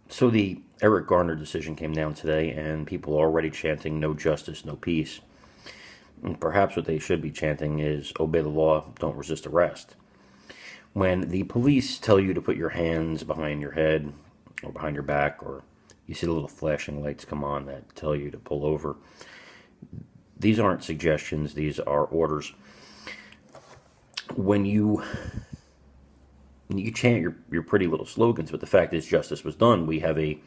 So the Eric Garner decision came down today, and people are already chanting "No justice, no peace." And perhaps what they should be chanting is "Obey the law, don't resist arrest." When the police tell you to put your hands behind your head or behind your back, or you see the little flashing lights come on that tell you to pull over, these aren't suggestions; these are orders. When you chant your pretty little slogans, but the fact is justice was done. We have a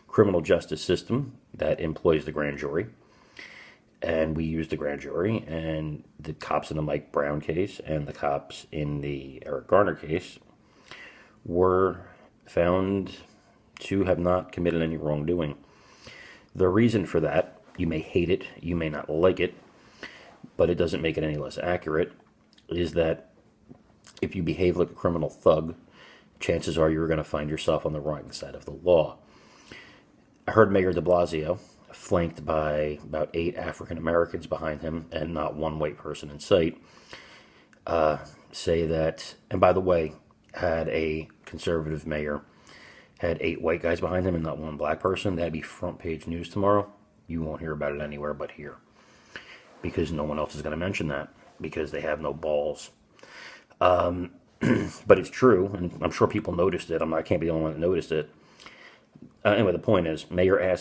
criminal justice system that employs the grand jury, and we use the grand jury, and the cops in the Mike Brown case and the cops in the Eric Garner case were found to have not committed any wrongdoing. The reason for that, you may hate it, you may not like it, but it doesn't make it any less accurate, is that if you behave like a criminal thug, chances are you're going to find yourself on the wrong side of the law. I heard Mayor de Blasio, flanked by about 8 African Americans behind him and not one white person in sight, say that, and by the way, had a conservative mayor, had 8 white guys behind him and not one black person, that'd be front page news tomorrow. You won't hear about it anywhere but here, because no one else is going to mention that, because they have no balls. But it's true, and I'm sure people noticed it. I can't be the only one that noticed it. Anyway, the point is, Mayor de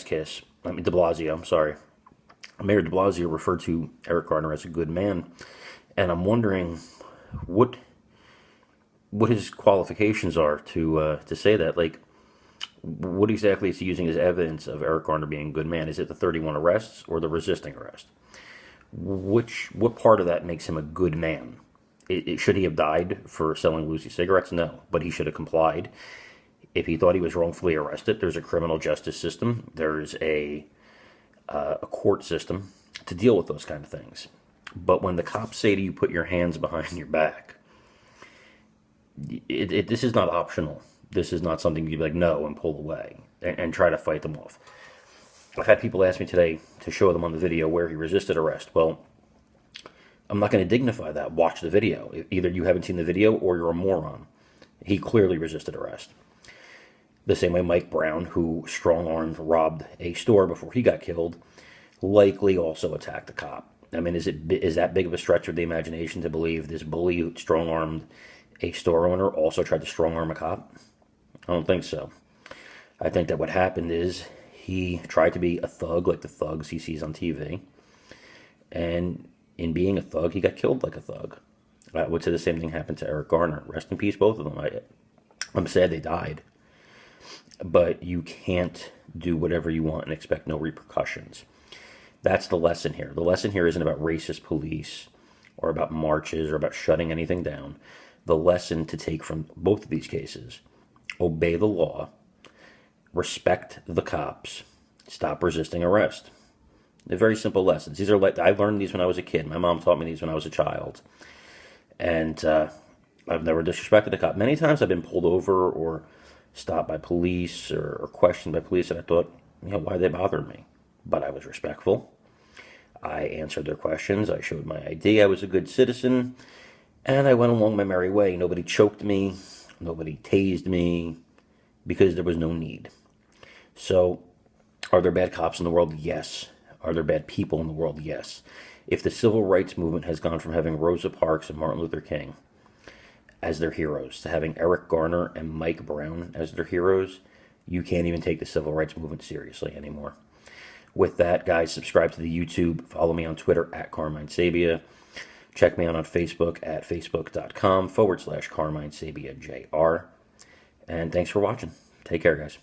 Blasio, I'm sorry. Mayor de Blasio referred to Eric Garner as a good man, and I'm wondering what his qualifications are to say that. Like, what exactly is he using as evidence of Eric Garner being a good man? Is it the 31 arrests or the resisting arrest? What part of that makes him a good man? Should he have died for selling Lucy cigarettes? No, but he should have complied. If he thought he was wrongfully arrested, there's a criminal justice system. There's a court system to deal with those kind of things. But when the cops say to you, put your hands behind your back, this is not optional. This is not something you'd be like, no, and pull away and try to fight them off. I've had people ask me today to show them on the video where he resisted arrest. Well, I'm not going to dignify that. Watch the video. Either you haven't seen the video or you're a moron. He clearly resisted arrest. The same way Mike Brown, who strong-armed robbed a store before he got killed, likely also attacked a cop. I mean, is that big of a stretch of the imagination to believe this bully who strong-armed a store owner also tried to strong-arm a cop? I don't think so. I think that what happened is he tried to be a thug like the thugs he sees on TV, and in being a thug, he got killed like a thug. I would say the same thing happened to Eric Garner. Rest in peace, both of them. I'm sad they died. But you can't do whatever you want and expect no repercussions. That's the lesson here. The lesson here isn't about racist police or about marches or about shutting anything down. The lesson to take from both of these cases: obey the law, respect the cops, stop resisting arrest. They're very simple lessons. These are I learned these when I was a kid. My mom taught me these when I was a child. And I've never disrespected a cop. Many times I've been pulled over or stopped by police or questioned by police, and I thought, why are they bothering me? But I was respectful. I answered their questions. I showed my ID. I was a good citizen. And I went along my merry way. Nobody choked me. Nobody tased me, because there was no need. So, are there bad cops in the world? Yes. Are there bad people in the world? Yes. If the civil rights movement has gone from having Rosa Parks and Martin Luther King as their heroes to having Eric Garner and Mike Brown as their heroes, you can't even take the civil rights movement seriously anymore. With that, guys, subscribe to the YouTube. Follow me on Twitter at Carmine Sabia. Check me out on Facebook at facebook.com/CarmineSabiaJR. And thanks for watching. Take care, guys.